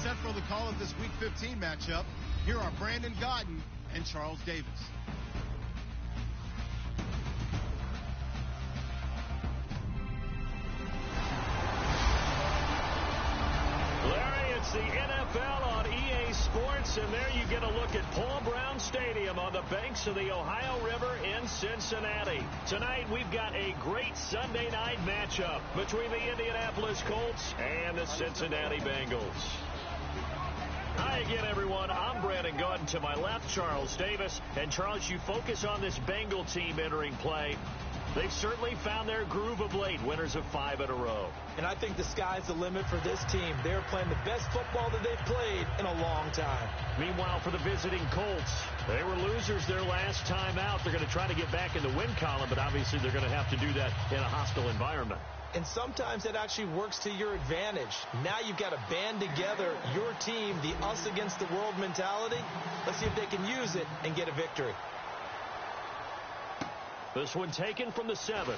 set for the call of this Week 15 matchup. Here are Brandon Godden and Charles Davis. Larry, it's the NFL on EA Sports, and there you get a look at Paul Brown Stadium on the banks of the Ohio River in Cincinnati. Tonight, we've got a great Sunday night matchup between the Indianapolis Colts and the Cincinnati Bengals. Hi again, everyone. I'm Brandon Godden. To my left, Charles Davis. And, Charles, you focus on this Bengal team entering play. They've certainly found their groove of late, winners of 5 in a row. And I think the sky's the limit for this team. They're playing the best football that they've played in a long time. Meanwhile, for the visiting Colts, they were losers their last time out. They're going to try to get back in the win column, but obviously they're going to have to do that in a hostile environment. And sometimes it actually works to your advantage. Now you've got to band together your team, the us against the world mentality. Let's see if they can use it and get a victory. This one taken from the 7.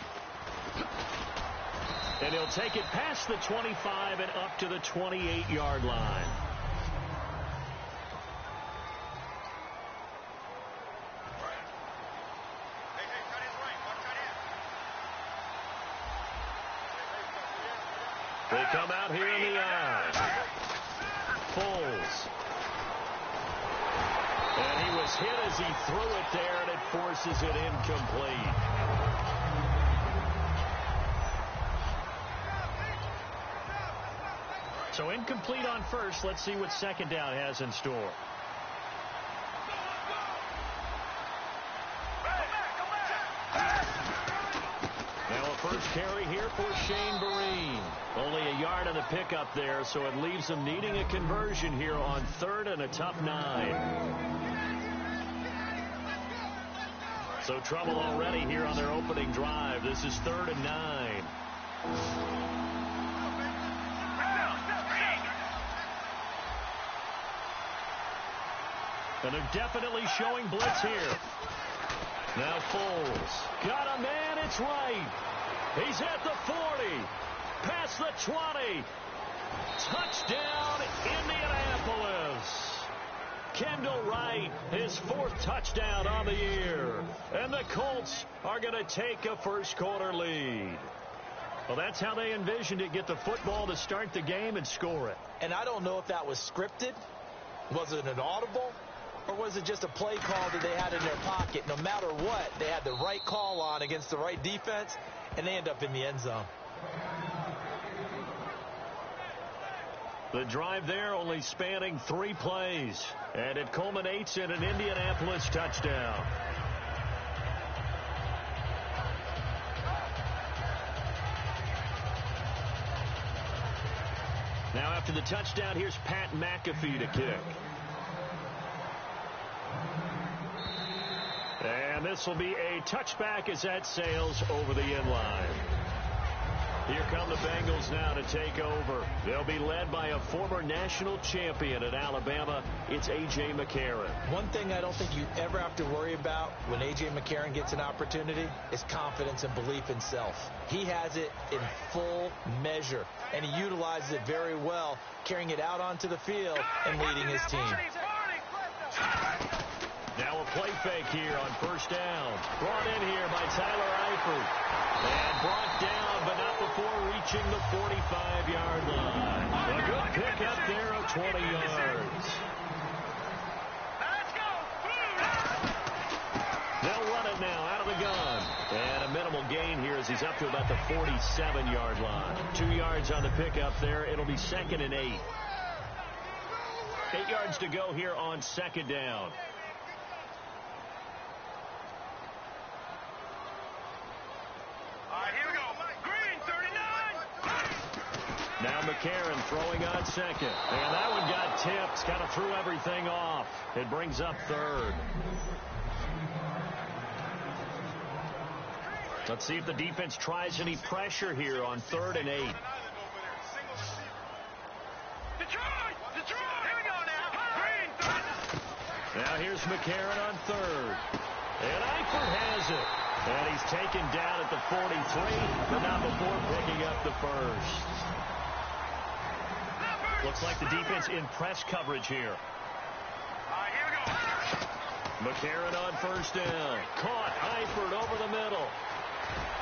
And he'll take it past the 25 and up to the 28-yard line. They come out here in the eye. Foles. And he was hit as he threw it there, and it forces it incomplete. So incomplete on first. Let's see what second down has in store. Now a first carry here for Shane Vereen. Only a yard on the pickup there, so it leaves them needing a conversion here on 3rd and a tough 9. So trouble already here on their opening drive. This is 3rd and 9. And they're definitely showing blitz here. Now Foles. Got a man, it's right. He's at the 40. Past the 20. Touchdown, Indianapolis. Kendall Wright, his 4th touchdown on the year. And the Colts are going to take a first-quarter lead. Well, that's how they envisioned it. Get the football to start the game and score it. And I don't know if that was scripted. Was it an audible? Or was it just a play call that they had in their pocket? No matter what, they had the right call on against the right defense, and they end up in the end zone. The drive there only spanning 3 plays, and it culminates in an Indianapolis touchdown. Now after the touchdown, here's Pat McAfee to kick. And this will be a touchback as that sails over the end line. Here come the Bengals now to take over. They'll be led by a former national champion at Alabama. It's A.J. McCarron. One thing I don't think you ever have to worry about when A.J. McCarron gets an opportunity is confidence and belief in self. He has it in full measure, and he utilizes it very well, carrying it out onto the field and leading his team. Now a play fake here on first down. Brought in here by Tyler Eifert. And brought down, but not before reaching the 45-yard line. A good pickup there of 20 yards. Let's go. They'll run it now out of the gun. And a minimal gain here as he's up to about the 47-yard line. 2 yards on the pickup there. It'll be 2nd and 8. 8 yards to go here on 2nd down. Now McCarron throwing on 2nd. And that one got tipped. Kind of threw everything off. It brings up 3rd. Let's see if the defense tries any pressure here on 3rd and 8. Detroit! Here we go now. Now here's McCarron on 3rd. And Eifert has it. And he's taken down at the 43, but not before picking up the first. Looks like the defense in press coverage here. Here we go. McCarron on first down. Caught. Eifert over the middle.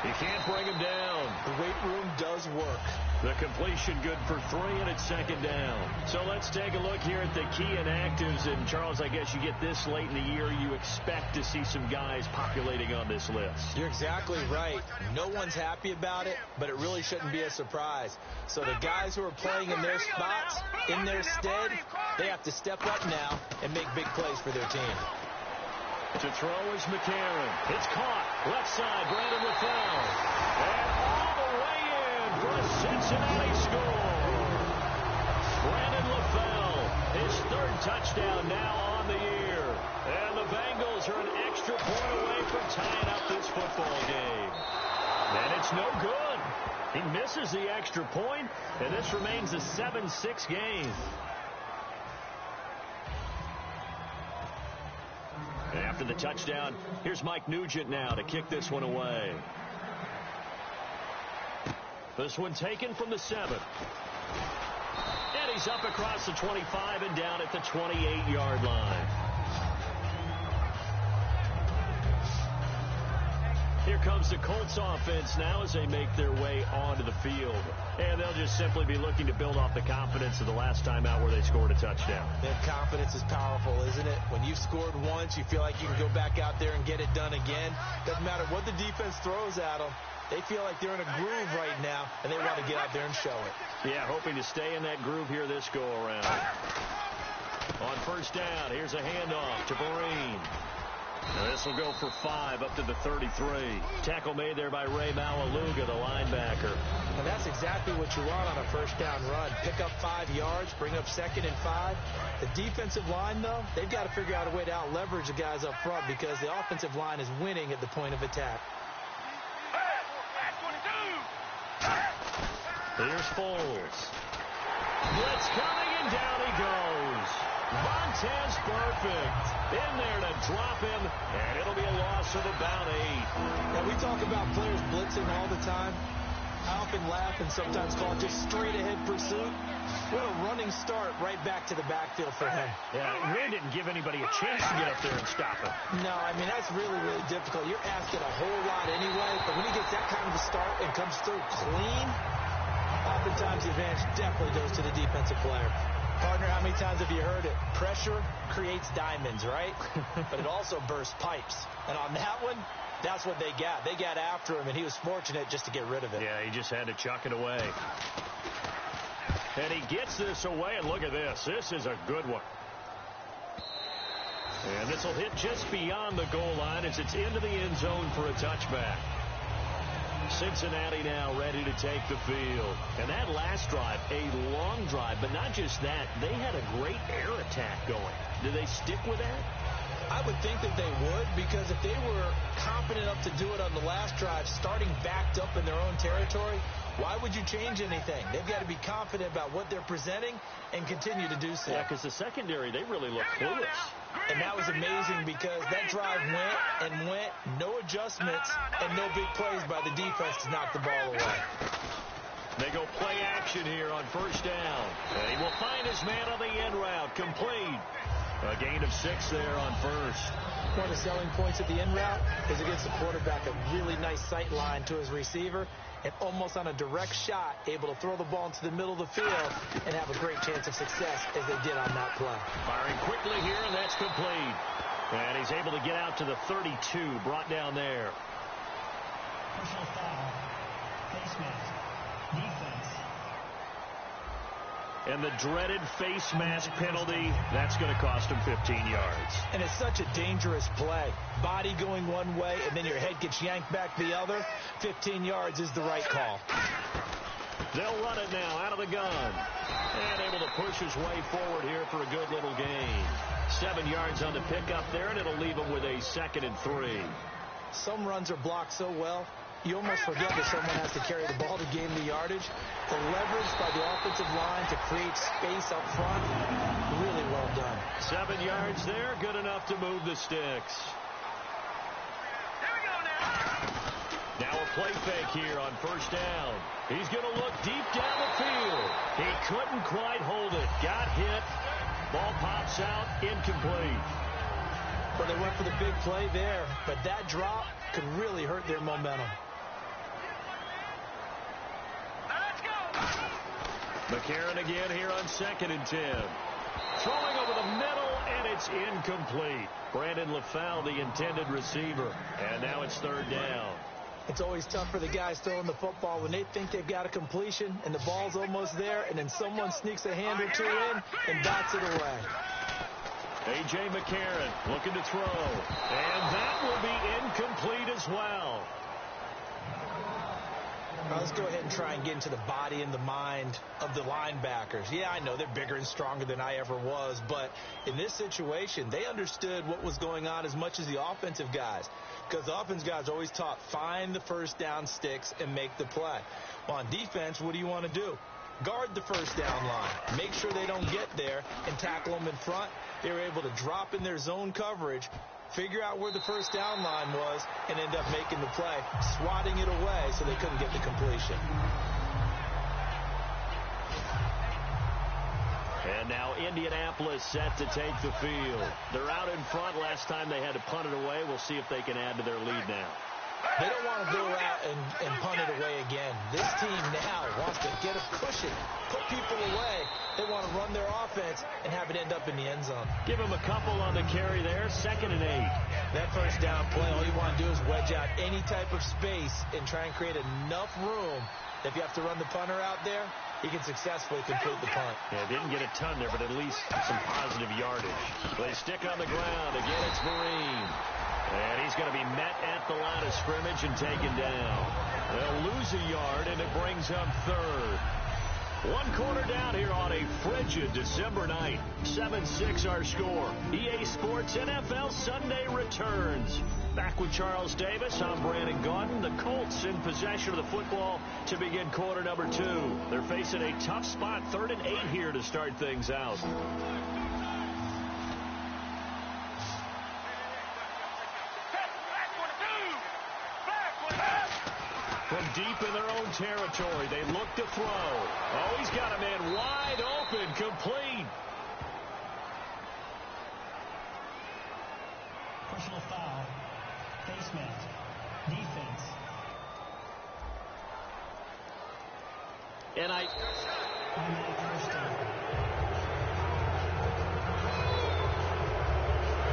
You can't bring him down. The weight room does work. The completion good for 3, and it's second down. So let's take a look here at the key inactives. And, Charles, I guess you get this late in the year, you expect to see some guys populating on this list. You're exactly right. No one's happy about it, but it really shouldn't be a surprise. So the guys who are playing in their spots, in their stead, they have to step up now and make big plays for their team. To throw is McCarron. It's caught. Left side, Brandon LaFell. And all the way in for a Cincinnati score. Brandon LaFell, his 3rd touchdown now on the year. And the Bengals are an extra point away from tying up this football game. And it's no good. He misses the extra point, and this remains a 7-6 game. And after the touchdown, here's Mike Nugent now to kick this one away. This one taken from the 7. And he's up across the 25 and down at the 28-yard line. Here comes the Colts offense now as they make their way onto the field. And they'll just simply be looking to build off the confidence of the last time out where they scored a touchdown. That confidence is powerful, isn't it? When you've scored once, you feel like you can go back out there and get it done again. Doesn't matter what the defense throws at them. They feel like they're in a groove right now, and they want to get out there and show it. Yeah, hoping to stay in that groove here this go-around. On first down, here's a handoff to Vereen. This will go for 5 up to the 33. Tackle made there by Ray Malaluga, the linebacker. And that's exactly what you want on a first down run. Pick up 5 yards, bring up 2nd and 5. The defensive line, though, they've got to figure out a way to out-leverage the guys up front because the offensive line is winning at the point of attack. Here's Foles. Blitz coming, and down he goes. Montez perfect. In there to drop him, and it'll be a loss of about 8. Now, we talk about players blitzing all the time. I often laugh and sometimes call it just straight-ahead pursuit. What a running start right back to the backfield for him. Yeah, it really didn't give anybody a chance to get up there and stop him. No, I mean, that's really, really difficult. You're asking a whole lot anyway, but when he gets that kind of a start and comes through clean, oftentimes the advantage definitely goes to the defensive player. Partner, how many times have you heard it? Pressure creates diamonds, right? But it also bursts pipes. And on that one, that's what they got. They got after him, and he was fortunate just to get rid of it. Yeah, he just had to chuck it away. And he gets this away, and look at this. This is a good one. And this will hit just beyond the goal line as it's into the end zone for a touchback. Cincinnati now ready to take the field. And that last drive, a long drive, but not just that. They had a great air attack going. Do they stick with that? I would think that they would, because if they were confident enough to do it on the last drive, starting backed up in their own territory, why would you change anything? They've got to be confident about what they're presenting and continue to do so. Yeah, because the secondary, they really look clueless. And that was amazing because that drive went and went, no adjustments, and no big plays by the defense to knock the ball away. They go play action here on first down. And he will find his man on the end route, complete. A gain of 6 there on first. One of the selling points of the end route is against the quarterback, a really nice sight line to his receiver, and almost on a direct shot, able to throw the ball into the middle of the field and have a great chance of success as they did on that play. Firing quickly here, and that's complete. And he's able to get out to the 32, brought down there. Personal foul, face mask, defense. And the dreaded face mask penalty, that's going to cost him 15 yards. And it's such a dangerous play. Body going one way, and then your head gets yanked back the other. 15 yards is the right call. They'll run it now out of the gun. And able to push his way forward here for a good little gain. 7 yards on the pickup there, and it'll leave him with a 2nd and 3. Some runs are blocked so well, you almost forget that someone has to carry the ball to gain the yardage. The leverage by the offensive line to create space up front, really well done. 7 yards there, good enough to move the sticks. Now a play fake here on first down. He's going to look deep down the field. He couldn't quite hold it. Got hit. Ball pops out, incomplete. Well, they went for the big play there, but that drop could really hurt their momentum. McCarron again here on 2nd and 10. Throwing over the middle, and it's incomplete. Brandon LaFell, the intended receiver. And now it's 3rd down. It's always tough for the guys throwing the football when they think they've got a completion and the ball's almost there, and then someone sneaks a hand or two in and bats it away. A.J. McCarron looking to throw. And that will be incomplete as well. Now let's go ahead and try and get into the body and the mind of the linebackers. Yeah, I know they're bigger and stronger than I ever was, but in this situation, they understood what was going on as much as the offensive guys, because the offensive guys always taught, find the first down sticks and make the play. Well, on defense, what do you want to do? Guard the first down line. Make sure they don't get there and tackle them in front. They were able to drop in their zone coverage, figure out where the first down line was, and end up making the play, swatting it away so they couldn't get the completion. And now Indianapolis set to take the field. They're out in front. Last time they had to punt it away. We'll see if they can add to their lead now. They don't want to go out and punt it away again. This team now wants to get a cushion, put people away. They want to run their offense and have it end up in the end zone. Give them a couple on the carry there. 2nd and 8. That first down play, all you want to do is wedge out any type of space and try and create enough room. If you have to run the punter out there, he can successfully complete the punt. Yeah, didn't get a ton there, but at least some positive yardage. They stick on the ground. Again, it's Marine. And he's going to be met at the line of scrimmage and taken down. They'll lose a yard, and it brings up 3rd. 1 quarter down here on a frigid December night. 7-6 our score. EA Sports NFL Sunday returns. Back with Charles Davis, I'm Brandon Gaudin. The Colts in possession of the football to begin quarter number 2. They're facing a tough spot, 3rd and 8 here to start things out. From deep in their own territory, they look to throw. Oh, he's got a man wide open, complete. Personal foul. Face mask. Defense. And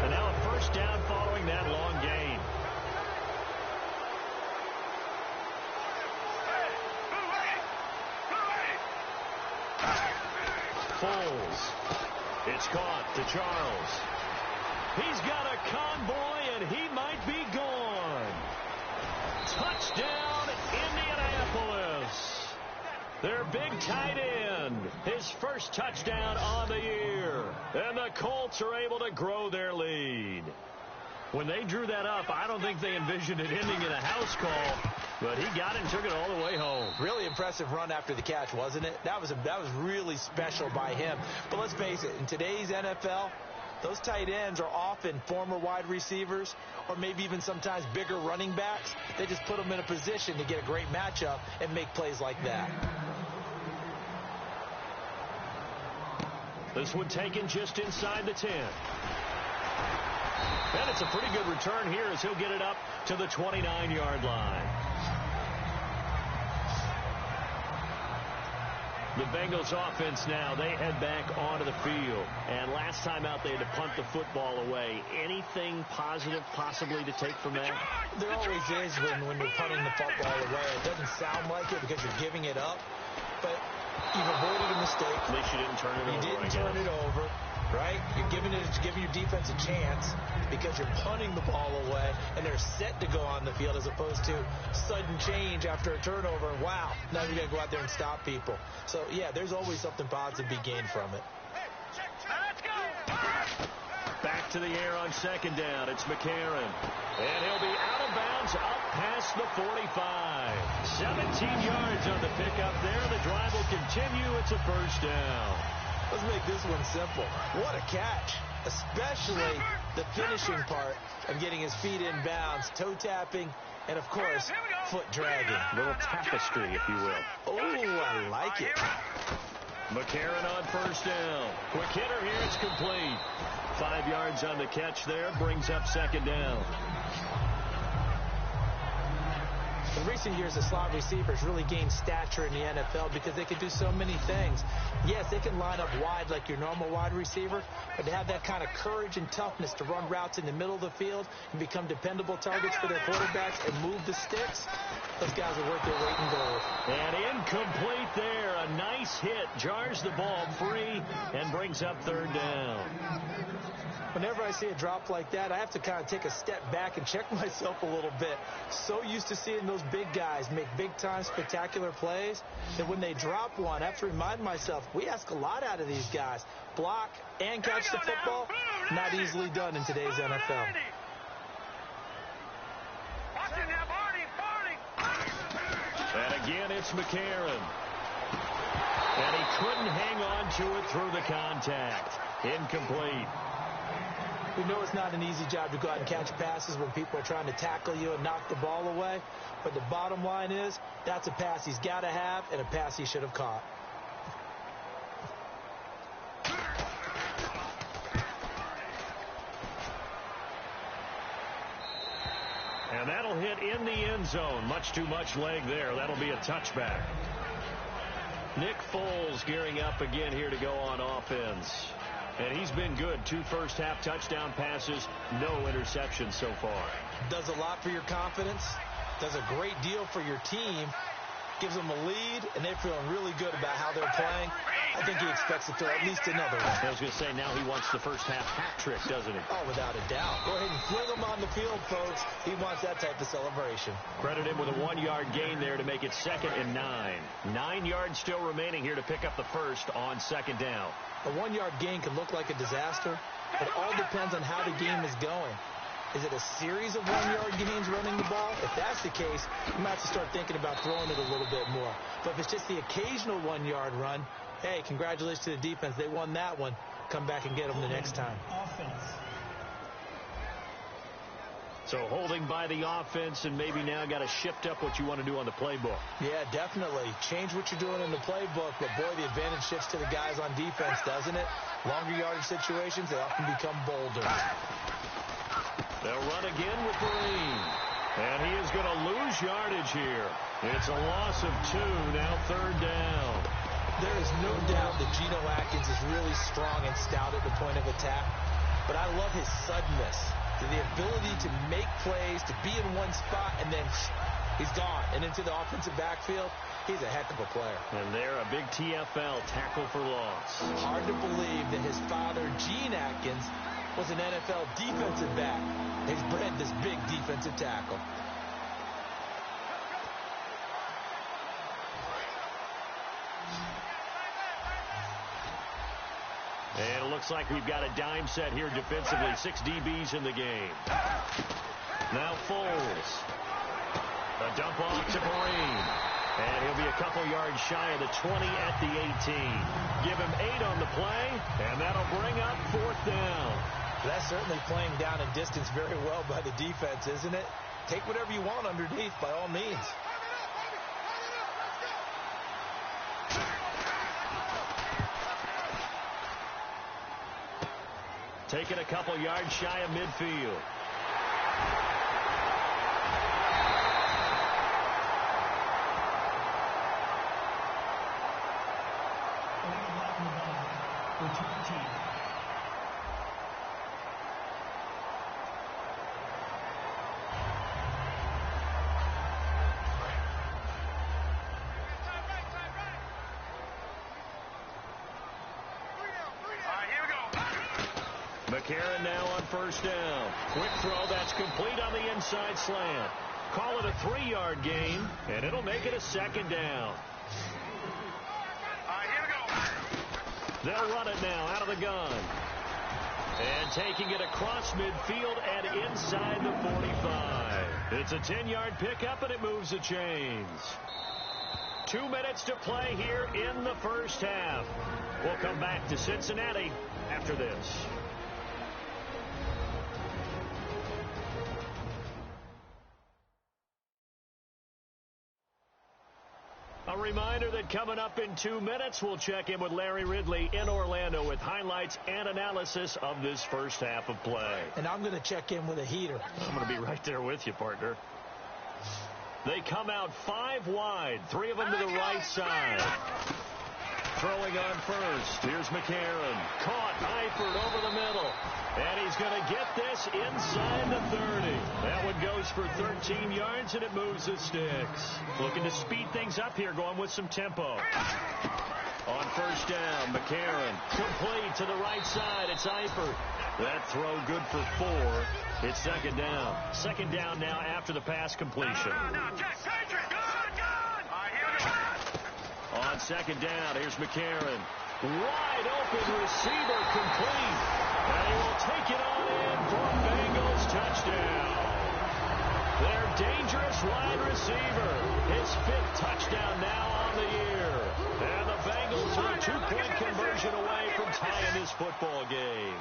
now a first down following that long gain. Foles. It's caught to Charles. He's got a convoy, and he might be gone. Touchdown, Indianapolis. Their big tight end. His first touchdown on the year. And the Colts are able to grow their lead. When they drew that up, I don't think they envisioned it ending in a house call. But he got it and took it all the way home. Really impressive run after the catch, wasn't it? That was really special by him. But let's face it, in today's NFL, those tight ends are often former wide receivers or maybe even sometimes bigger running backs. They just put them in a position to get a great matchup and make plays like that. This one taken just inside the 10. And it's a pretty good return here as he'll get it up to the 29-yard line. The Bengals offense now, they head back onto the field. And last time out, they had to punt the football away. Anything positive possibly to take from that? There always is when you're punting the football away. It doesn't sound like it because you're giving it up, but you've avoided a mistake. At least you didn't turn it over. You didn't turn it over, right? You're giving your defense a chance because you're punting the ball away, and they're set to go on the field as opposed to sudden change after a turnover. And wow, now you're going to go out there and stop people. So, yeah, there's always something positive to be gained from it. Back to the air on second down. It's McCarron. And he'll be out of bounds up past the 45. 17 yards on the pickup there. The drive will continue. It's a first down. Let's make this one simple. What a catch, especially the finishing part of getting his feet in bounds, toe tapping, and, of course, foot dragging. A little tapestry, if you will. Oh, I like it. McCarron on first down. Quick hitter here. It's complete. 5 yards on the catch there. Brings up second down. In recent years, the slot receivers really gained stature in the NFL because they can do so many things. Yes, they can line up wide like your normal wide receiver, but to have that kind of courage and toughness to run routes in the middle of the field and become dependable targets for their quarterbacks and move the sticks, those guys are worth their weight in gold. And incomplete there. A nice hit. Jars the ball free and brings up third down. Whenever I see a drop like that, I have to kind of take a step back and check myself a little bit. So used to seeing those big guys make big-time spectacular plays that when they drop one, I have to remind myself, we ask a lot out of these guys. Block and catch the football, not easily done in today's NFL. And again, it's McCarron. And he couldn't hang on to it through the contact. Incomplete. We know it's not an easy job to go out and catch passes when people are trying to tackle you and knock the ball away. But the bottom line is, that's a pass he's got to have and a pass he should have caught. And that'll hit in the end zone. Much too much leg there. That'll be a touchback. Nick Foles gearing up again here to go on offense. And he's been good. 2 first-half touchdown passes, no interceptions so far. Does a lot for your confidence. Does a great deal for your team. Gives them a lead, and they're feeling really good about how they're playing. I think he expects to throw at least another one. I was going to say, now he wants the first-half hat trick, doesn't he? Oh, without a doubt. Go ahead and fling him on the field, folks. He wants that type of celebration. Credit him with a 1-yard gain there to make it 2nd and 9. 9 yards still remaining here to pick up the first on 2nd down. A 1-yard gain can look like a disaster. It all depends on how the game is going. Is it a series of 1-yard gains running the ball? If that's the case, you might have to start thinking about throwing it a little bit more. But if it's just the occasional 1-yard run, hey, congratulations to the defense. They won that one. Come back and get them the next time. Offense. So holding by the offense, and maybe now got to shift up what you want to do on the playbook. Yeah, definitely. Change what you're doing in the playbook, but boy, the advantage shifts to the guys on defense, doesn't it? Longer yardage situations, they often become bolder. They'll run again with Green. And he is going to lose yardage here. It's a loss of 2, now 3rd down. There is no doubt that Geno Atkins is really strong and stout at the point of attack, but I love his suddenness, the ability to make plays, to be in one spot, and then he's gone. And into the offensive backfield, he's a heck of a player. And they're a big TFL, tackle for loss. Hard to believe that his father, Gene Atkins, was an NFL defensive back. He's bred this big defensive tackle. And it looks like we've got a dime set here defensively. 6 DBs in the game. Now Foles. A dump off to Green. And he'll be a couple yards shy of the 20 at the 18. Give him 8 on the play, and that'll bring up 4th down. That's certainly playing down in distance very well by the defense, isn't it? Take whatever you want underneath, by all means. Taking a couple yards shy of midfield. Return team. McCarron now on first down. Quick throw, that's complete on the inside slant. Call it a 3-yard gain, and it'll make it a 2nd down. They'll run it now out of the gun. And taking it across midfield and inside the 45. It's a 10-yard pickup, and it moves the chains. 2 minutes to play here in the first half. We'll come back to Cincinnati after this. A reminder that coming up in 2 minutes, we'll check in with Larry Ridley in Orlando with highlights and analysis of this first half of play. And I'm going to check in with a heater. I'm going to be right there with you, partner. They come out 5 wide, 3 of them to the right side. Throwing on first. Here's McCarron. Caught. Eifert over the middle. And he's going to get this inside the 30. That one goes for 13 yards, and it moves the sticks. Looking to speed things up here, going with some tempo. On first down, McCarron. Complete to the right side. It's Eifert. That throw good for 4. It's second down. Second down now after the pass completion. On second down, here's McCarron. Wide open receiver complete. And he will take it on in for a Bengals touchdown. Their dangerous wide receiver. His 5th touchdown now on the year. And the Bengals are a 2-point conversion away from tying this football game.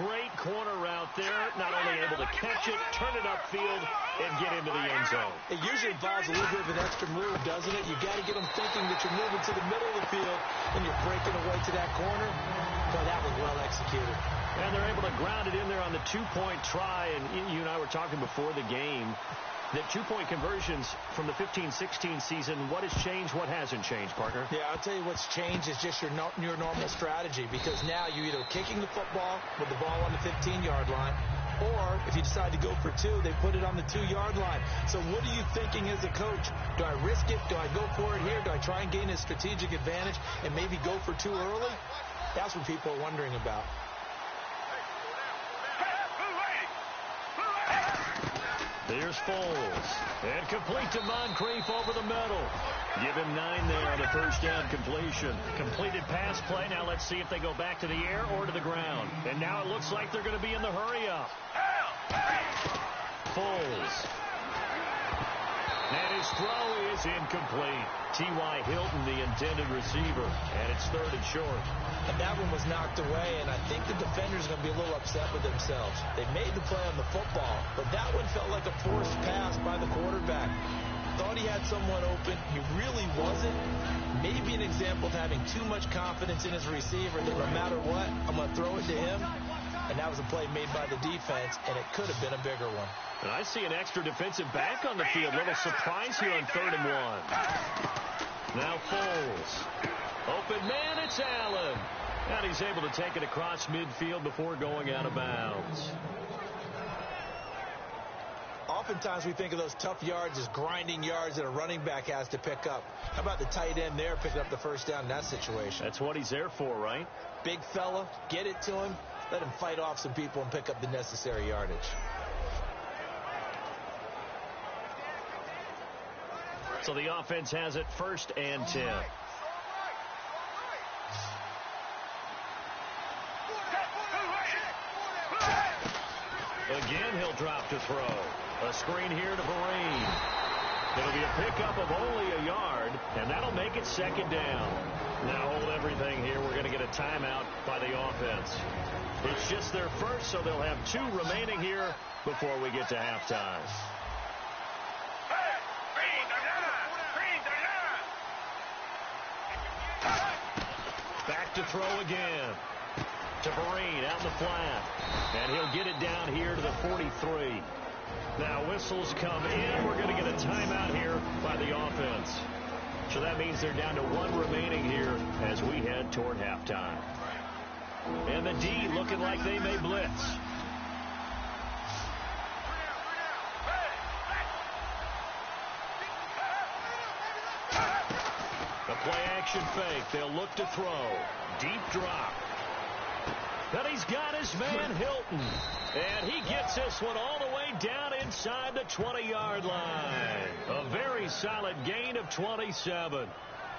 Great corner route there. Not only able to catch it, turn it upfield, and get into the end zone. It usually involves a little bit of an extra move, doesn't it? You got to get them thinking that you're moving to the middle of the field and you're breaking away to that corner. Boy, that was well executed. And they're able to ground it in there on the 2-point try. And you and I were talking before the game that 2-point conversions from the 15-16 season, what has changed, what hasn't changed, partner? Yeah, I'll tell you what's changed is just your normal strategy, because now you're either kicking the football with the ball on the 15-yard line, or if you decide to go for 2, they put it on the 2-yard line. So what are you thinking as a coach? Do I risk it? Do I go for it here? Do I try and gain a strategic advantage and maybe go for 2 early? That's what people are wondering about. Here's Foles. And complete to Moncrief over the middle. Give him 9 there on the first down completion. Completed pass play. Now let's see if they go back to the air or to the ground. And now it looks like they're going to be in the hurry-up. Foles. And his throw is incomplete. T.Y. Hilton, the intended receiver. And it's 3rd and short. And that one was knocked away, and I think the defenders are going to be a little upset with themselves. They made the play on the football, but that one felt like a forced pass by the quarterback. Thought he had someone open. He really wasn't. Maybe an example of having too much confidence in his receiver that no matter what, I'm going to throw it to him. And that was a play made by the defense, and it could have been a bigger one. And I see an extra defensive back on the field. Little surprise here on 3rd and 1. Now Foles. Open man, it's Allen. And he's able to take it across midfield before going out of bounds. Oftentimes we think of those tough yards as grinding yards that a running back has to pick up. How about the tight end there picking up the first down in that situation? That's what he's there for, right? Big fella, get it to him, let him fight off some people and pick up the necessary yardage. So the offense has it 1st and 10. Again, he'll drop to throw. A screen here to Vereen. It'll be a pickup of only a yard, and that'll make it 2nd down. Now hold everything here. We're going to get a timeout by the offense. It's just their first, so they'll have 2 remaining here before we get to halftime. Back to throw again. To Vereen out in the flat. And he'll get it down here to the 43. Now whistles come in. We're going to get a timeout here by the offense. So that means they're down to 1 remaining here as we head toward halftime. And the D looking like they may blitz. The play action fake. They'll look to throw. Deep drop. And he's got his man Hilton. And he gets this one all the way down inside the 20-yard line. A very solid gain of 27.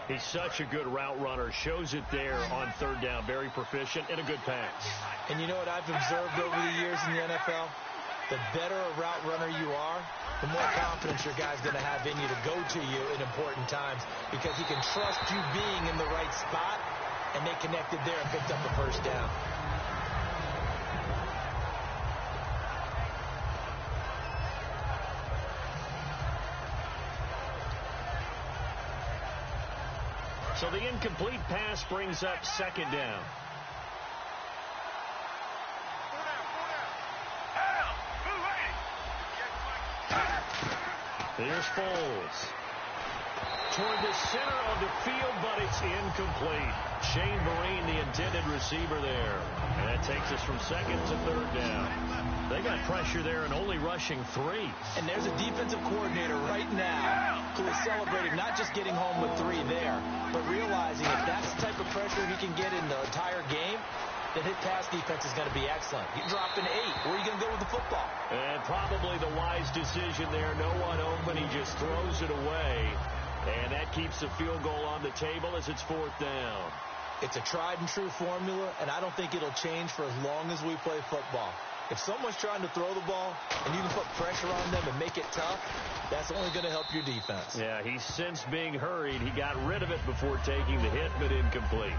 He's such a good route runner. Shows it there on 3rd down. Very proficient and a good pass. And you know what I've observed over the years in the NFL? The better a route runner you are, the more confidence your guy's going to have in you to go to you in important times, because he can trust you being in the right spot, and they connected there and picked up the first down. So the incomplete pass brings up second down. Here's Foles. Toward the center of the field, but it's incomplete. Shane Vereen, the intended receiver there. And that takes us from second to third down. They got pressure there and only rushing 3. And there's a defensive coordinator right now who is celebrating not just getting home with 3 there, but realizing if that's the type of pressure he can get in the entire game, then his pass defense is going to be excellent. You drop an 8. Where are you going to go with the football? And probably the wise decision there. No one open. He just throws it away. And that keeps the field goal on the table as it's 4th down. It's a tried-and-true formula, and I don't think it'll change for as long as we play football. If someone's trying to throw the ball and you can put pressure on them and make it tough, that's only going to help your defense. Yeah, he's since being hurried. He got rid of it before taking the hit, but incomplete.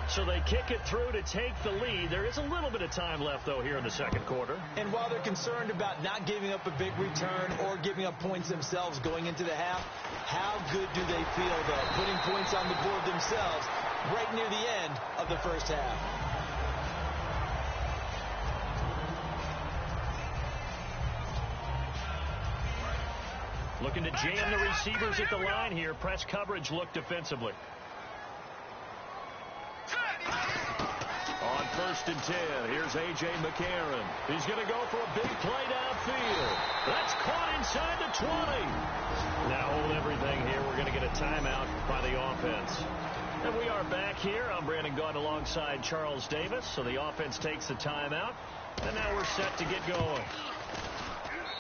So they kick it through to take the lead. There is a little bit of time left, though, here in the second quarter. And while they're concerned about not giving up a big return or giving up points themselves going into the half, how good do they feel, though, putting points on the board themselves right near the end of the first half? Looking to jam the receivers at the line here. Press coverage look defensively. On 1st and 10, here's A.J. McCarron. He's going to go for a big play downfield. That's caught inside the 20. Now hold everything here. We're going to get a timeout by the offense. And we are back here. I'm Brandon Gaudin alongside Charles Davis. So the offense takes the timeout. And now we're set to get going.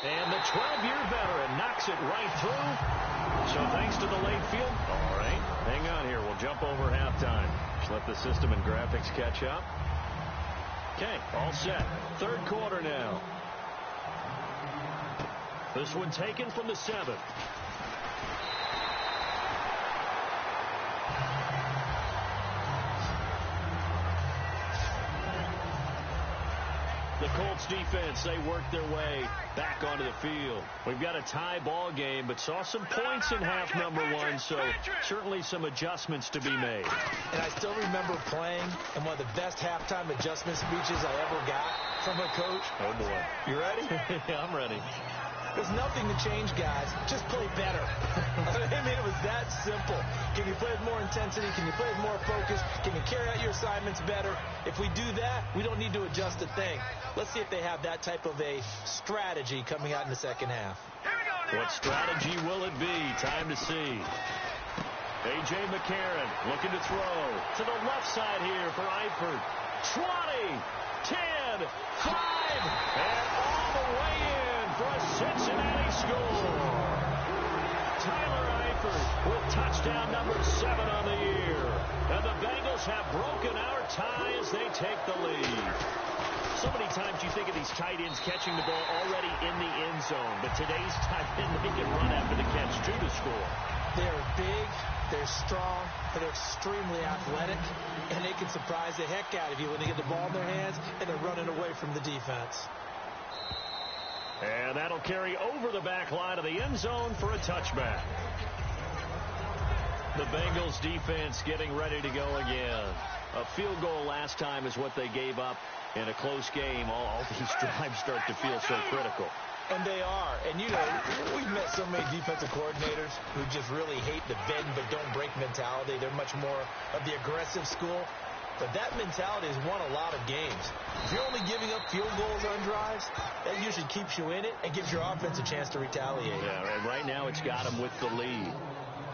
And the 12-year veteran knocks it right through. So thanks to the late field. All right, hang on here. We'll jump over halftime. Just let the system and graphics catch up. Okay, all set. Third quarter now. This one taken from the 7. The Colts defense, they work their way back onto the field. We've got a tie ball game, but saw some points in half number 1, so certainly some adjustments to be made. And I still remember playing in one of the best halftime adjustment speeches I ever got from a coach. Oh, boy. You ready? Yeah, I'm ready. There's nothing to change, guys. Just play better. I mean, it was that simple. Can you play with more intensity? Can you play with more focus? Can you carry out your assignments better? If we do that, we don't need to adjust a thing. Let's see if they have that type of a strategy coming out in the second half. What strategy will it be? Time to see. A.J. McCarron looking to throw to the left side here for Eifert. 20, 10, 5, and all the way in for a Cincinnati score. Tyler Eifert with touchdown number 7 on the year. And the Bengals have broken our tie as they take the lead. So many times you think of these tight ends catching the ball already in the end zone, but today's tight end, they can run after the catch too to score. They're big, they're strong, and they're extremely athletic, and they can surprise the heck out of you when they get the ball in their hands and they're running away from the defense. And that'll carry over the back line of the end zone for a touchback. The Bengals defense getting ready to go again. A field goal last time is what they gave up in a close game. All these drives start to feel so critical. And they are. And, you know, we've met so many defensive coordinators who just really hate the bend but don't break mentality. They're much more of the aggressive school. But that mentality has won a lot of games. If you're only giving up field goals on drives, that usually keeps you in it and gives your offense a chance to retaliate. Yeah, and right now it's got him with the lead.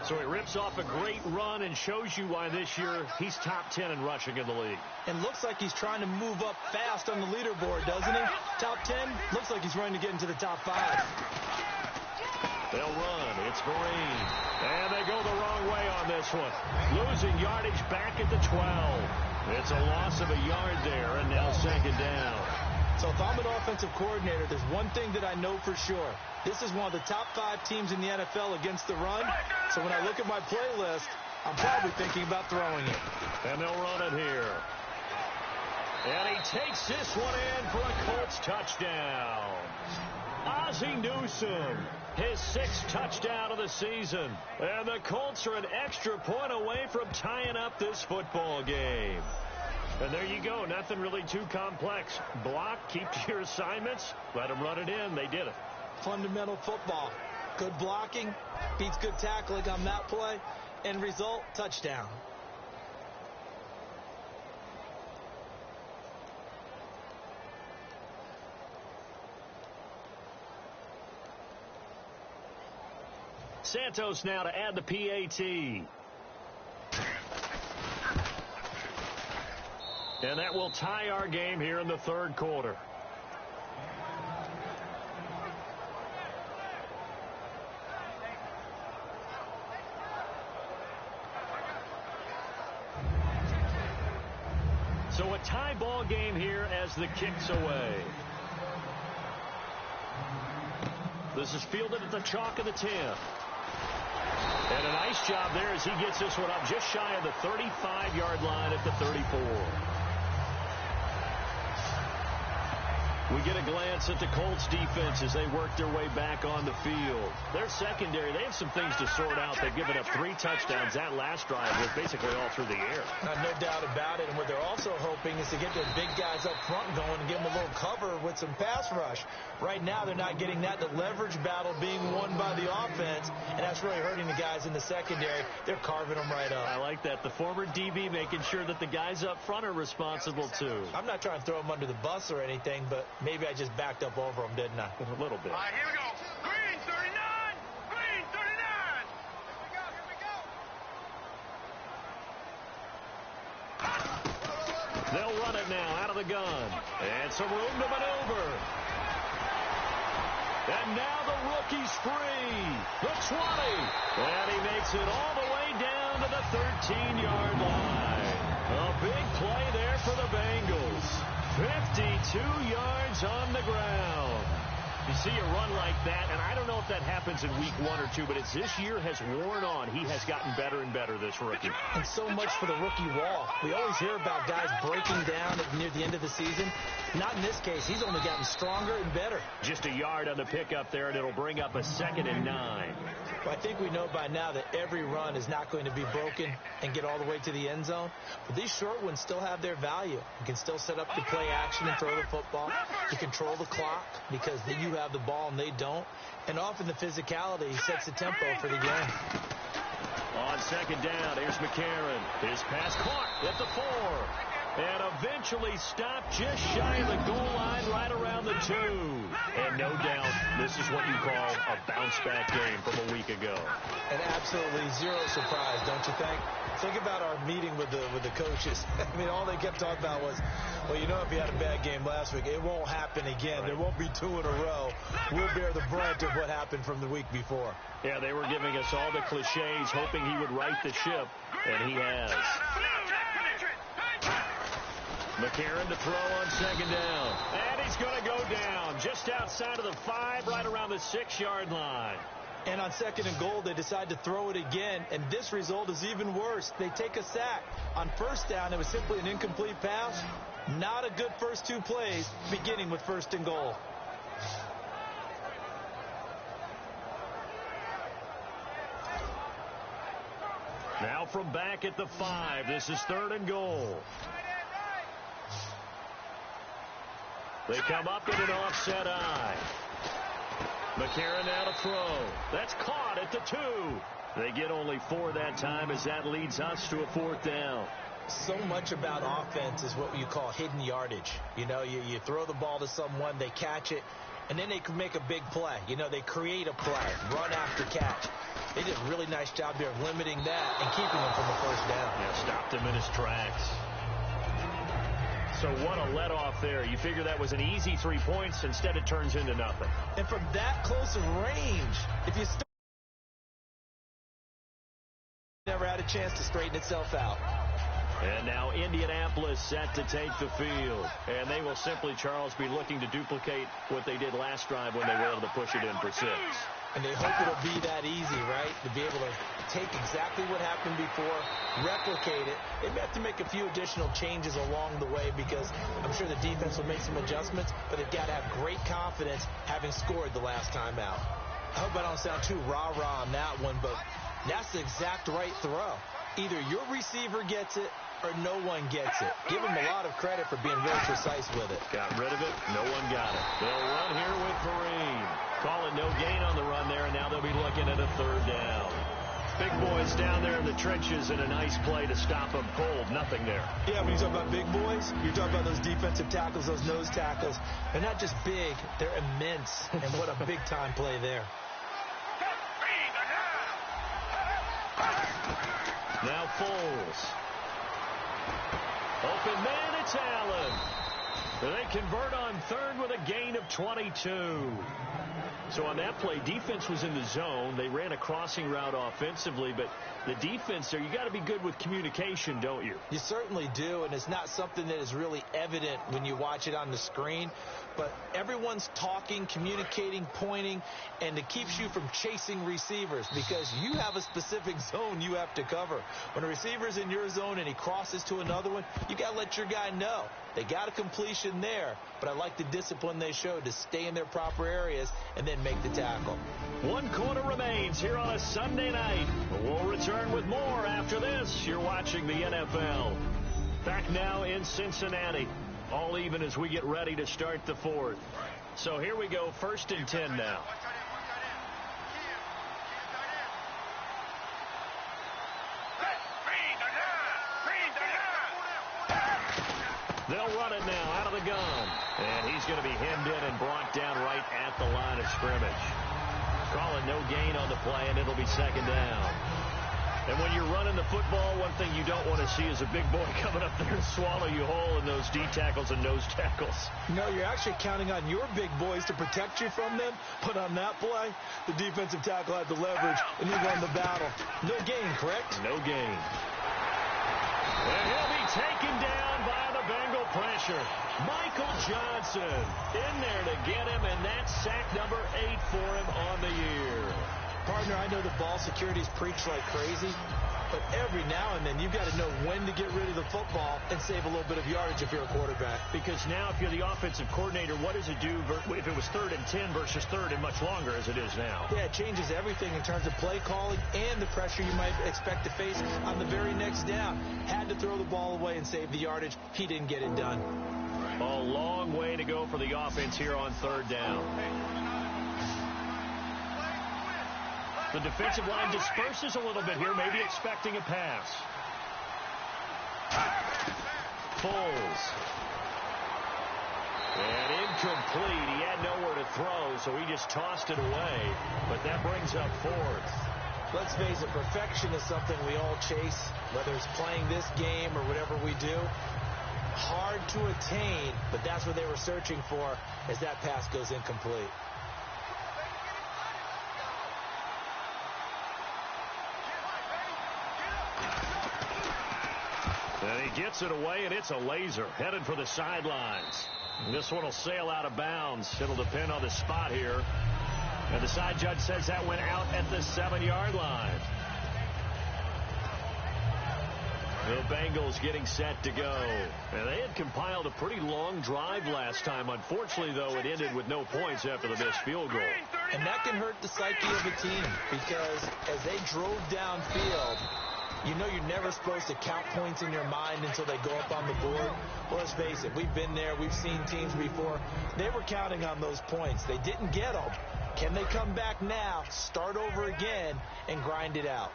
So he rips off a great run and shows you why this year he's top 10 in rushing in the league. And looks like he's trying to move up fast on the leaderboard, doesn't he? Top 10, looks like he's running to get into the top 5. They'll run. It's Vereen. And they go the wrong way on this one. Losing yardage back at the 12. It's a loss of a yard there, and now second down. So if I'm an offensive coordinator, there's one thing that I know for sure. This is one of the top 5 teams in the NFL against the run. So when I look at my playlist, I'm probably thinking about throwing it. And they'll run it here. And he takes this one in for a Colts touchdown. Ozzie Newsome, his 6th touchdown of the season. And the Colts are an extra point away from tying up this football game. And there you go. Nothing really too complex. Block, keep to your assignments, let them run it in. They did it. Fundamental football. Good blocking beats good tackling on that play. End result, touchdown. Santos now to add the PAT. And that will tie our game here in the 3rd quarter. So a tie ball game here as the kick's away. This is fielded at the chalk of the 10. And a nice job there as he gets this one up just shy of the 35-yard line at the 34. We get a glance at the Colts defense as they work their way back on the field. Their secondary, they have some things to sort out. They've given up 3 touchdowns. That last drive was basically all through the air. No doubt about it. And what they're also hoping is to get their big guys up front going and give them a little cover with some pass rush. Right now, they're not getting that. The leverage battle being won by the offense, and that's really hurting the guys in the secondary. They're carving them right up. I like that. The former DB making sure that the guys up front are responsible, too. I'm not trying to throw them under the bus or anything, but maybe I just backed up over them, didn't I? A little bit. All right, here we go. Green 39. Green 39. Here we go. They'll run it now out of the gun. And some room to maneuver. And now the rookie's free. The 20. And he makes it all the way down to the 13-yard line. A big play there for the Bengals. 52 yards on the ground. You see a run like that, and I don't know if that happens in week 1 or 2, but as this year has worn on, he has gotten better and better, this rookie. And so much for the rookie wall. We always hear about guys breaking down near the end of the season. Not in this case. He's only gotten stronger and better. Just a yard on the pickup there, and it'll bring up a 2nd and 9. Well, I think we know by now that every run is not going to be broken and get all the way to the end zone. But these short ones still have their value. You can still set up the play action and throw the football. You control the clock because you have the ball and they don't. And often the physicality sets the tempo for the game. On 2nd down, here's McCarron. His pass caught at the 4. And eventually stopped just shy of the goal line right around the 2. And no doubt, this is what you call a bounce-back game from a week ago. And absolutely zero surprise, don't you think? Think about our meeting with the coaches. I mean, all they kept talking about was, well, you know, if you had a bad game last week, it won't happen again. Right. There won't be 2 in a row. We'll bear the brunt of what happened from the week before. Yeah, they were giving us all the cliches, hoping he would right the ship, and he has. McCarron to throw on 2nd down. And he's going to go down just outside of the 5, right around the 6-yard line. And on 2nd and goal, they decide to throw it again, and this result is even worse. They take a sack. On 1st down, it was simply an incomplete pass. Not a good first 2 plays, beginning with 1st and goal. Now from back at the 5, this is 3rd and goal. They come up in an offset eye. McCarron now to throw. That's caught at the 2. They get only 4 that time as that leads us to a 4th down. So much about offense is what you call hidden yardage. You know, you throw the ball to someone, they catch it, and then they can make a big play. You know, they create a play, run after catch. They did a really nice job there of limiting that and keeping him from the 1st down. Yeah, stopped him in his tracks. So what a let-off there. You figure that was an easy 3 points. Instead, it turns into nothing. And from that close of range, if you never had a chance to straighten itself out. And now Indianapolis set to take the field. And they will simply, Charles, be looking to duplicate what they did last drive when they were able to push it in for 6. And they hope it'll be that easy, right? To be able to take exactly what happened before, replicate it. They may have to make a few additional changes along the way because I'm sure the defense will make some adjustments, but they've got to have great confidence having scored the last time out. I hope I don't sound too rah-rah on that one, but that's the exact right throw. Either your receiver gets it or no one gets it. Give him a lot of credit for being real precise with it. Got rid of it. No one got it. They'll run here with Vereen. Call it no gain on the run there, and now they'll be looking at a third down. Big boys down there in the trenches in a nice play to stop them cold. Nothing there. Yeah, when you talk about big boys, you're talking about those defensive tackles, those nose tackles. They're not just big, they're immense. And what a big-time play there. Now Foles. Open man, it's Allen. They convert on third with a gain of 22. So on that play, defense was in the zone. They ran a crossing route offensively, but the defense there, you got to be good with communication, don't you? You certainly do, and it's not something that is really evident when you watch it on the screen. But everyone's talking, communicating, pointing, and it keeps you from chasing receivers because you have a specific zone you have to cover. When a receiver's in your zone and he crosses to another one, you got to let your guy know. They got a completion there, but I like the discipline they showed to stay in their proper areas and then make the tackle. 1 quarter remains here on a Sunday night. We'll return with more after this. You're watching the NFL. Back now in Cincinnati. All even as we get ready to start the fourth. So here we go, 1st and 10 now. They'll run it now out of the gun. And he's going to be hemmed in and brought down right at the line of scrimmage. Call it no gain on the play, and it'll be 2nd down. And when you're running the football, one thing you don't want to see is a big boy coming up there and swallow you whole in those D tackles and nose tackles. No, you're actually counting on your big boys to protect you from them. But on that play, the defensive tackle had the leverage, and he won the battle. No gain, correct? No gain. And he'll be taken down by the Bengal pressure. Michael Johnson in there to get him, and that's sack number 8 for him on the year. Partner, I know the ball security's preached like crazy, but every now and then you've got to know when to get rid of the football and save a little bit of yardage if you're a quarterback. Because now if you're the offensive coordinator, what does it do if it was 3rd and 10 versus 3rd and much longer as it is now? Yeah, it changes everything in terms of play calling and the pressure you might expect to face on the very next down. Had to throw the ball away and save the yardage. He didn't get it done. A long way to go for the offense here on 3rd down. The defensive line disperses a little bit here, maybe expecting a pass. Foles. And incomplete. He had nowhere to throw, so he just tossed it away. But that brings up 4th. Let's face it, perfection is something we all chase, whether it's playing this game or whatever we do. Hard to attain, but that's what they were searching for as that pass goes incomplete. And he gets it away, and it's a laser headed for the sidelines. This one will sail out of bounds. It'll depend on the spot here. And the side judge says that went out at the 7-yard line. The Bengals getting set to go. And they had compiled a pretty long drive last time. Unfortunately, though, it ended with no points after the missed field goal. And that can hurt the psyche of a team because as they drove downfield, you know you're never supposed to count points in your mind until they go up on the board. Well, let's face it, we've been there. We've seen teams before. They were counting on those points. They didn't get them. Can they come back now, start over again, and grind it out?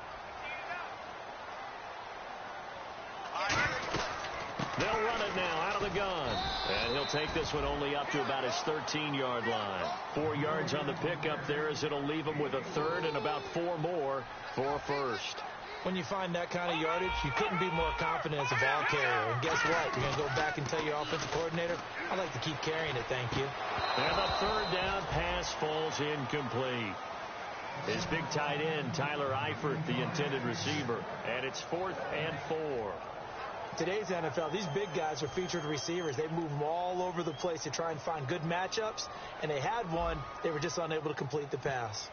They'll run it now out of the gun. And he'll take this one only up to about his 13-yard line. 4 yards on the pickup there as it'll leave him with a 3rd and about 4 more for 1st. When you find that kind of yardage, you couldn't be more confident as a ball carrier. And guess what? You're going to go back and tell your offensive coordinator, I'd like to keep carrying it, thank you. And the 3rd down pass falls incomplete. His big tight end, Tyler Eifert, the intended receiver. And it's 4th and 4. Today's NFL, these big guys are featured receivers. They move them all over the place to try and find good matchups. And they had one. They were just unable to complete the pass.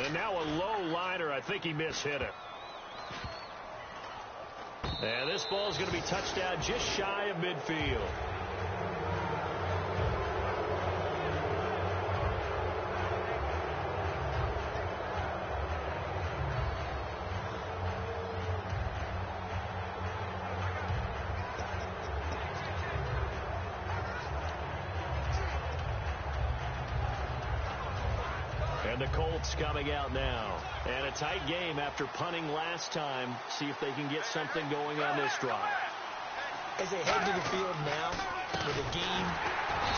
And now a low liner. I think he mishit it. And this ball is going to be touched down just shy of midfield. And the Colts coming out now. And a tight game after punting last time. See if they can get something going on this drive. As they head to the field now, with a game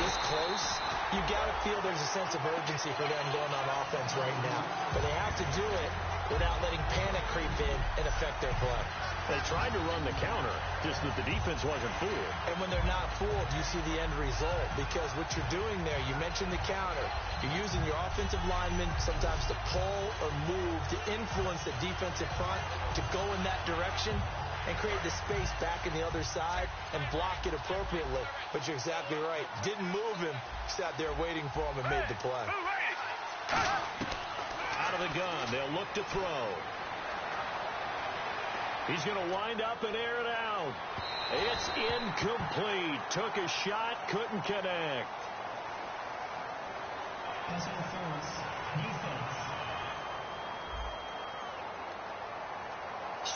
this close, you got to feel there's a sense of urgency for them going on offense right now. But they have to do it without letting panic creep in and affect their play. They tried to run the counter, just that the defense wasn't fooled. And when they're not fooled, you see the end result. Because what you're doing there, you mentioned the counter. You're using your offensive linemen sometimes to pull or move to influence the defensive front to go in that direction and create the space back in the other side and block it appropriately. But you're exactly right. Didn't move him. Sat there waiting for him and made the play. Out of the gun. They'll look to throw. He's going to wind up and air it out. It's incomplete. Took a shot, couldn't connect. Pass interference. Defense.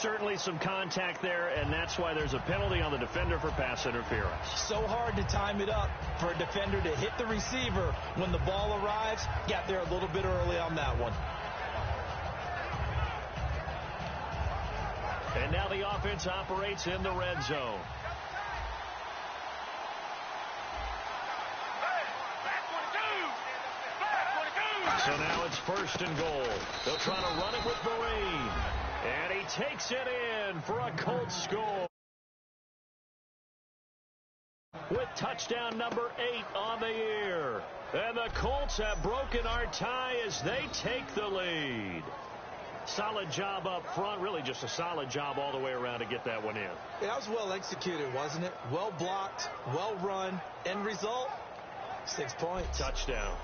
Certainly some contact there, and that's why there's a penalty on the defender for pass interference. So hard to time it up for a defender to hit the receiver when the ball arrives. Got there a little bit early on that one. And now the offense operates in the red zone. So now it's 1st and goal. They'll try to run it with Vereen. And he takes it in for a Colts score. With touchdown number 8 on the year. And the Colts have broken our tie as they take the lead. Solid job up front. Really just a solid job all the way around to get that one in. Yeah, that was well executed, wasn't it? Well blocked, well run. End result, 6 points. Touchdown.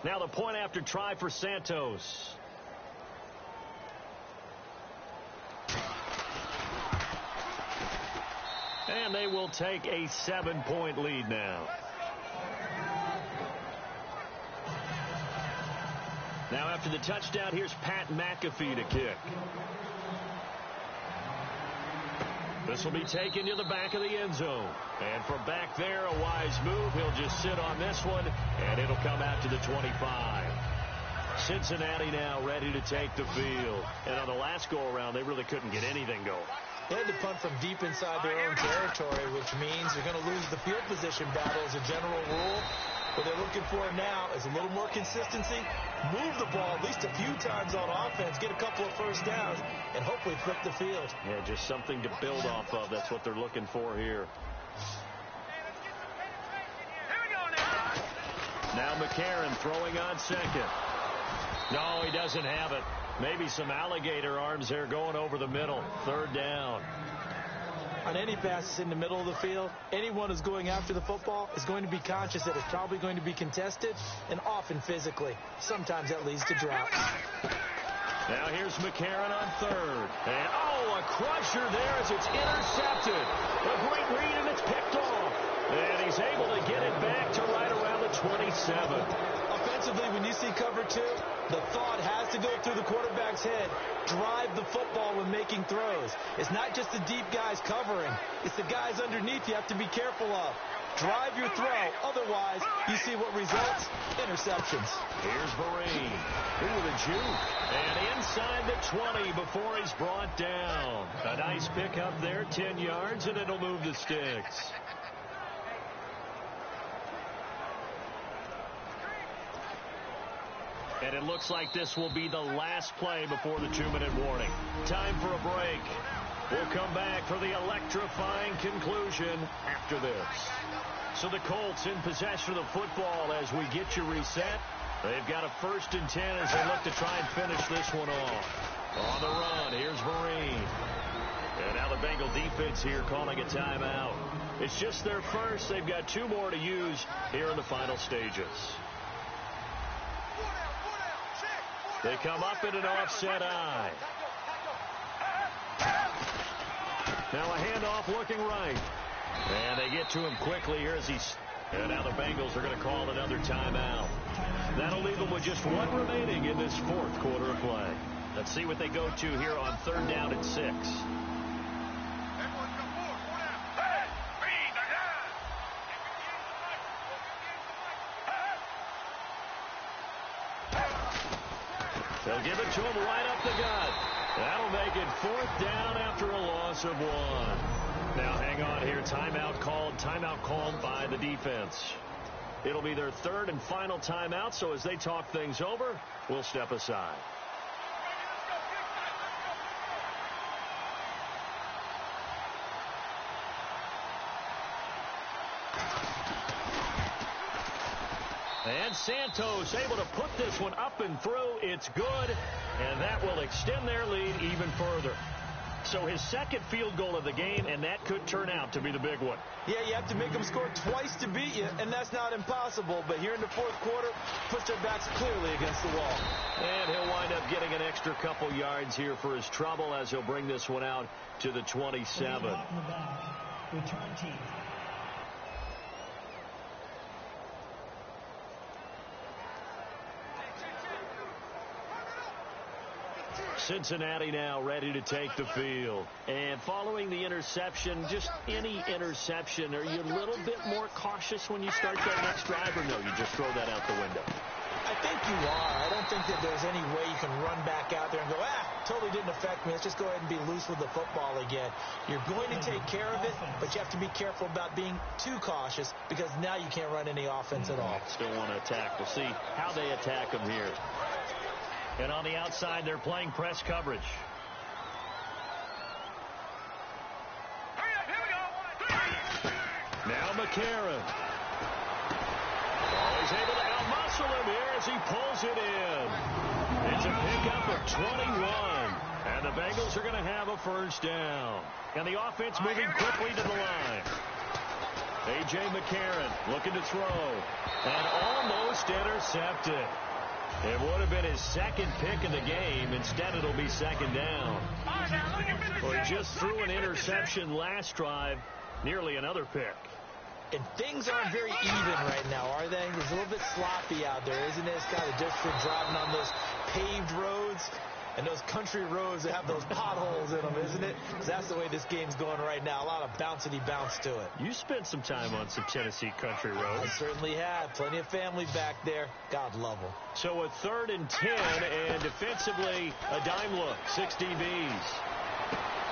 Now the point after try for Santos. And they will take a 7-point lead now. Now after the touchdown, here's Pat McAfee to kick. This will be taken to the back of the end zone. And from back there, a wise move. He'll just sit on this one, and it'll come out to the 25. Cincinnati now ready to take the field. And on the last go-around, they really couldn't get anything going. They had to punt from deep inside their own territory, which means they're going to lose the field position battle as a general rule. What they're looking for now is a little more consistency, move the ball at least a few times on offense, get a couple of first downs, and hopefully flip the field. Yeah, just something to build off of. That's what they're looking for here. Now McCarron throwing on second. No, he doesn't have it. Maybe some alligator arms there going over the middle. 3rd down. On any passes in the middle of the field, anyone who's going after the football is going to be conscious that it's probably going to be contested, and often physically. Sometimes that leads to drops. Now here's McCarron on 3rd. And, a crusher there as it's intercepted. A great read, and it's picked off. And he's able to get it back to right around the 27. Offensively, when you see cover 2, the thought has to go through the quarterback's head. Drive the football when making throws. It's not just the deep guys covering. It's the guys underneath you have to be careful of. Drive your throw. Otherwise, you see what results? Interceptions. Here's Vereen. Ooh, the juke. And inside the 20 before he's brought down. A nice pickup there, 10 yards, and it'll move the sticks. And it looks like this will be the last play before the 2-minute warning. Time for a break. We'll come back for the electrifying conclusion after this. So the Colts in possession of the football as we get you reset. They've got a 1st and 10 as they look to try and finish this one off. On the run, here's Vereen. And now the Bengals defense here calling a timeout. It's just their first. They've got 2 more to use here in the final stages. They come up in an offset eye. Now a handoff looking right. And they get to him quickly here as he's... And now the Bengals are going to call another timeout. That'll leave them with just 1 remaining in this 4th quarter of play. Let's see what they go to here on 3rd down and 6. They'll give it to him right up the gut. That'll make it 4th down after a loss of 1. Now hang on here. Timeout called by the defense. It'll be their 3rd and final timeout, so as they talk things over, we'll step aside. And Santos able to put this one up and through. It's good, and that will extend their lead even further. So his 2nd field goal of the game, and that could turn out to be the big one. Yeah, you have to make them score twice to beat you, and that's not impossible. But here in the 4th quarter, push their backs clearly against the wall. And he'll wind up getting an extra couple yards here for his trouble as he'll bring this one out to the 27. Return team. Cincinnati now ready to take the field. And following the interception, just any interception, are you a little bit more cautious when you start that next drive, or no, you just throw that out the window? I think you are. I don't think that there's any way you can run back out there and go, totally didn't affect me. Let's just go ahead and be loose with the football again. You're going to take care of it, but you have to be careful about being too cautious because now you can't run any offense at all. Still want to attack. We'll see how they attack them here. And on the outside, they're playing press coverage. Now McCarron. He's able to out-muscle him here as he pulls it in. It's a pickup of 21. And the Bengals are going to have a 1st down. And the offense moving quickly to the line. A.J. McCarron looking to throw. And almost intercepted. It would have been his 2nd pick of the game. Instead, it'll be 2nd down. Well, he just threw an interception last drive. Nearly another pick. And things aren't very even right now, are they? It's a little bit sloppy out there, isn't it? It's kind of just for driving on those paved roads and those country roads that have those potholes in them, isn't it? Because that's the way this game's going right now. A lot of bouncy bounce to it. You spent some time on some Tennessee country roads. I certainly have. Plenty of family back there. God love them. So a 3rd and 10, and defensively a dime look. 6 DBs.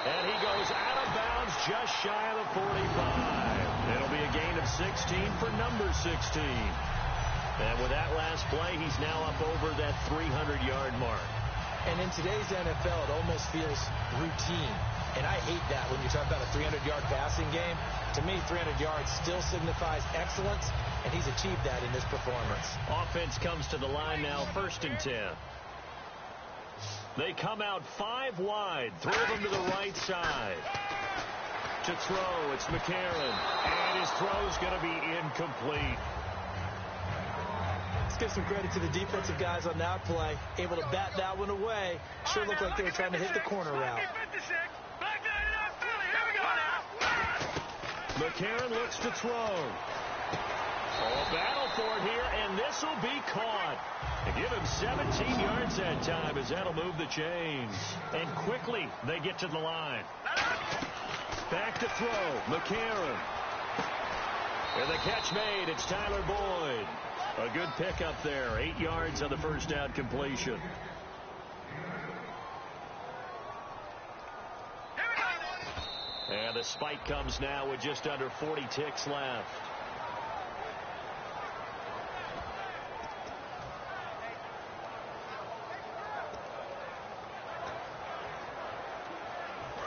And he goes out of bounds just shy of the 45. It'll be a gain of 16 for number 16. And with that last play, he's now up over that 300-yard mark. And in today's NFL, it almost feels routine. And I hate that when you talk about a 300-yard passing game. To me, 300 yards still signifies excellence, and he's achieved that in this performance. Offense comes to the line now, 1st and 10. They come out 5 wide, 3 of them to the right side. To throw, it's McCarron. And his throw's going to be incomplete. Let's give some credit to the defensive guys on that play. Able to bat that one away. Sure looked like they were trying to hit the corner route. McCarron looks to throw. Oh, battle for it here, and this will be caught. And give him 17 yards that time as that'll move the chains. And quickly, they get to the line. Back to throw, McCarron. And the catch made, it's Tyler Boyd. A good pickup there, 8 yards on the 1st down completion. And the spike comes now with just under 40 ticks left.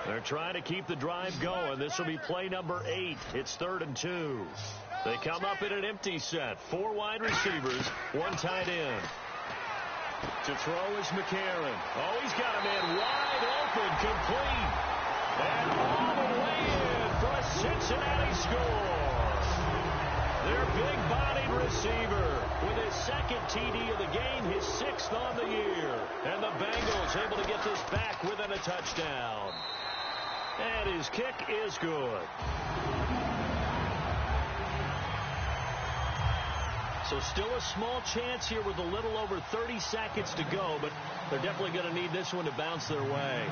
They're trying to keep the drive going. This will be play number 8. It's 3rd and 2. They come up in an empty set. 4 wide receivers, 1 tight end. To throw is McCarron. Oh, he's got a man wide open, complete. And all the way Cincinnati scores. Their big-bodied receiver with his second TD of the game, his 6th on the year. And the Bengals able to get this back within a touchdown. And his kick is good. So still a small chance here with a little over 30 seconds to go, but they're definitely going to need this one to bounce their way.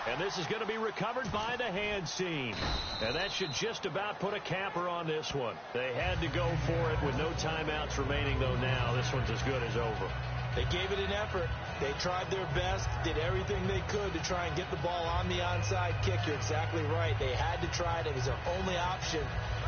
And this is going to be recovered by the hands team. And that should just about put a capper on this one. They had to go for it with no timeouts remaining, though now this one's as good as over. They gave it an effort. They tried their best, did everything they could to try and get the ball on the onside kick. You're exactly right. They had to try it. It was their only option.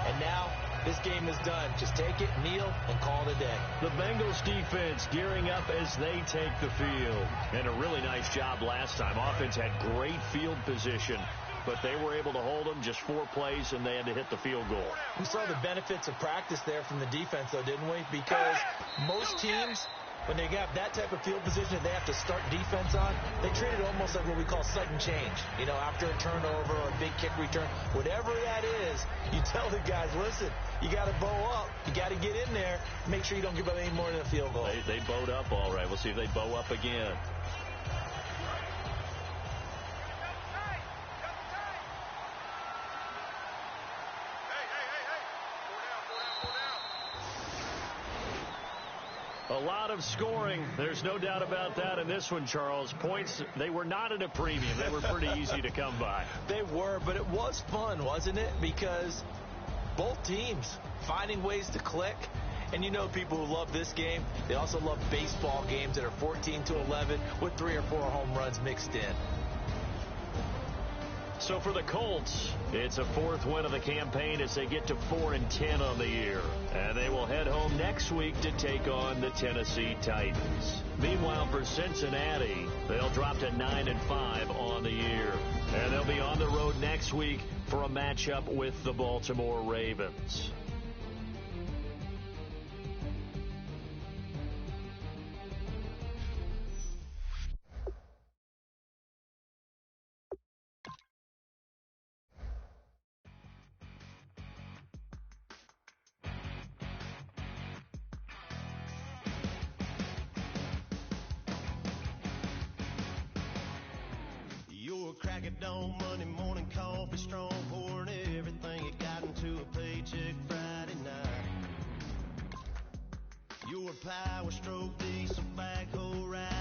And now this game is done. Just take it, kneel, and call it a day. The Bengals defense gearing up as they take the field. And a really nice job last time. Offense had great field position, but they were able to hold them just 4 plays, and they had to hit the field goal. We saw the benefits of practice there from the defense, though, didn't we? Because most teams, when they got that type of field position they have to start defense on, they treat it almost like what we call sudden change. You know, after a turnover or a big kick return, whatever that is, you tell the guys, listen, you got to bow up. You got to get in there. Make sure you don't give up any more than a field goal. They bowed up all right. We'll see if they bow up again. A lot of scoring. There's no doubt about that in this one, Charles. Points, they were not at a premium. They were pretty easy to come by. They were, but it was fun, wasn't it? Because both teams finding ways to click. And you know people who love this game, they also love baseball games that are 14-11 with 3 or 4 home runs mixed in. So for the Colts, it's a 4th win of the campaign as they get to 4-10 on the year. And they will head home next week to take on the Tennessee Titans. Meanwhile, for Cincinnati, they'll drop to 9-5 on the year. And they'll be on the road next week for a matchup with the Baltimore Ravens. Crack of dawn, Monday morning coffee, strong, pouring everything you got into a paycheck Friday night. Your power stroke, diesel backhoe ride.